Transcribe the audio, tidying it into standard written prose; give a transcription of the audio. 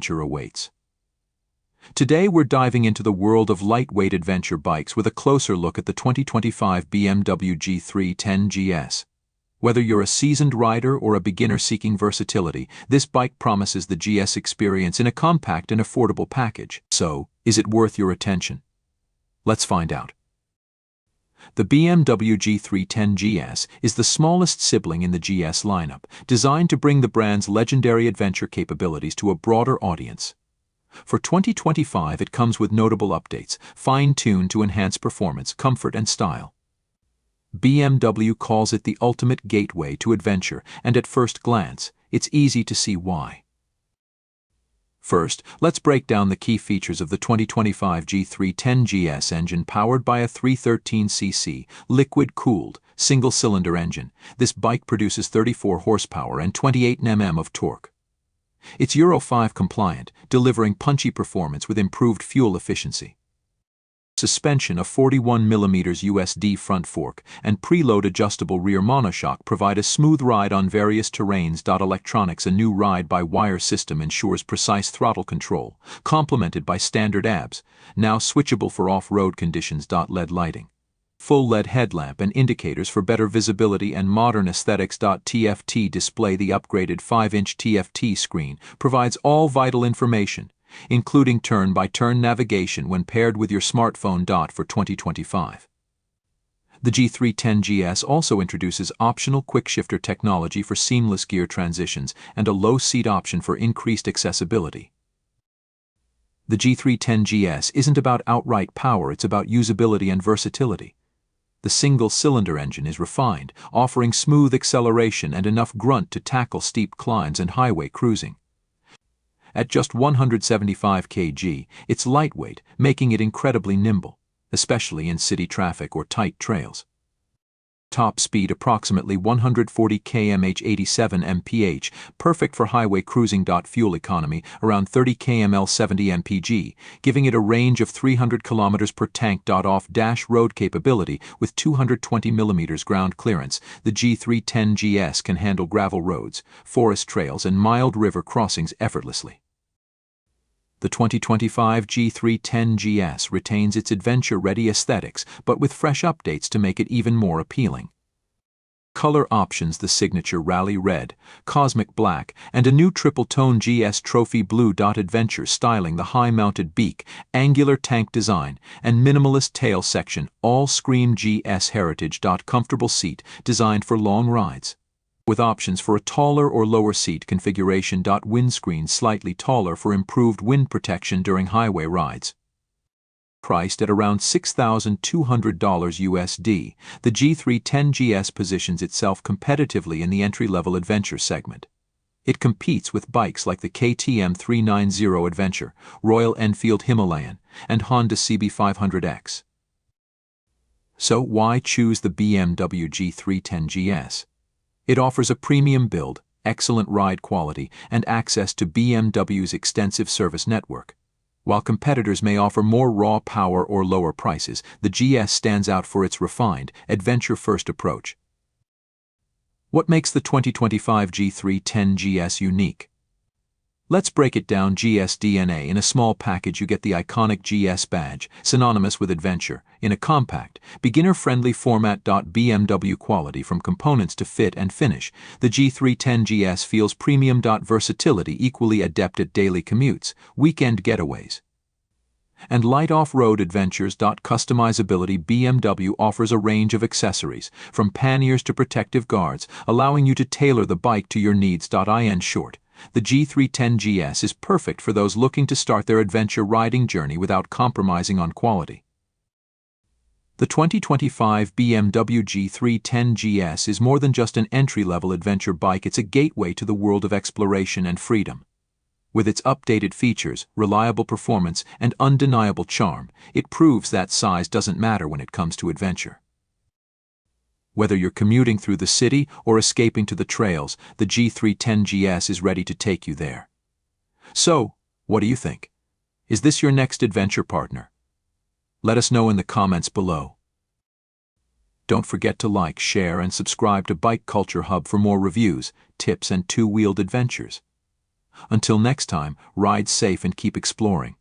adventure awaits. Today we're diving into the world of lightweight adventure bikes with a closer look at the 2025 BMW G310 GS. Whether you're a seasoned rider or a beginner seeking versatility, this bike promises the GS experience in a compact and affordable package. So, is it worth your attention? Let's find out. The BMW G310 GS is the smallest sibling in the GS lineup, designed to bring the brand's legendary adventure capabilities to a broader audience. For 2025, it comes with notable updates, fine-tuned to enhance performance, comfort, and style. BMW calls it the ultimate gateway to adventure, and at first glance, it's easy to see why. First, let's break down the key features of the 2025 G310 GS engine powered by a 313cc, liquid-cooled, single-cylinder engine. This bike produces 34 horsepower and 28 Nm of torque. It's Euro 5 compliant, delivering punchy performance with improved fuel efficiency. Suspension, a 41mm USD front fork, and preload adjustable rear monoshock provide a smooth ride on various terrains. Electronics, a new ride-by-wire system ensures precise throttle control, complemented by standard ABS, now switchable for off-road conditions. LED lighting. Full LED headlamp and indicators for better visibility and modern aesthetics. TFT display, the upgraded 5-inch TFT screen, provides all vital information, including turn-by-turn navigation when paired with your smartphone. For 2025. The G310 GS also introduces optional quick-shifter technology for seamless gear transitions and a low-seat option for increased accessibility. The G310 GS isn't about outright power, it's about usability and versatility. The single-cylinder engine is refined, offering smooth acceleration and enough grunt to tackle steep climbs and highway cruising. At just 175 kg, it's lightweight, making it incredibly nimble, especially in city traffic or tight trails. Top speed approximately 140 km/h, 87 mph, perfect for highway cruising. Fuel economy around 30 kml, 70 mpg, giving it a range of 300 km per tank. Off-road capability with 220 mm ground clearance, the G310 GS can handle gravel roads, forest trails, and mild river crossings effortlessly. The 2025 G310 GS retains its adventure-ready aesthetics, but with fresh updates to make it even more appealing. Color options: the signature Rally Red, Cosmic Black, and a new triple-tone GS Trophy Blue. Adventure styling, the high-mounted beak, angular tank design, and minimalist tail section all scream GS heritage. Comfortable seat, designed for long rides, with options for a taller or lower seat configuration. Windscreen slightly taller for improved wind protection during highway rides. Priced at around $6,200 USD, the G310 GS positions itself competitively in the entry-level adventure segment. It competes with bikes like the KTM 390 Adventure, Royal Enfield Himalayan, and Honda CB500X. So why choose the BMW G310 GS? It offers a premium build, excellent ride quality, and access to BMW's extensive service network. While competitors may offer more raw power or lower prices, the GS stands out for its refined, adventure-first approach. What makes the 2025 G310 GS unique? Let's break it down. GS DNA. In a small package you get the iconic GS badge, synonymous with adventure, in a compact, beginner-friendly format. BMW quality from components to fit and finish. The G310 GS feels premium. Versatility, equally adept at daily commutes, weekend getaways, and light off-road adventures. Customizability. BMW offers a range of accessories, from panniers to protective guards, allowing you to tailor the bike to your needs. In short, the G310 GS is perfect for those looking to start their adventure riding journey without compromising on quality. The 2025 BMW G310 GS is more than just an entry-level adventure bike, it's a gateway to the world of exploration and freedom. With its updated features, reliable performance, and undeniable charm, it proves that size doesn't matter when it comes to adventure. Whether you're commuting through the city or escaping to the trails, the G310 GS is ready to take you there. So, what do you think? Is this your next adventure partner? Let us know in the comments below. Don't forget to like, share, and subscribe to Bike Culture Hub for more reviews, tips, and two-wheeled adventures. Until next time, ride safe and keep exploring.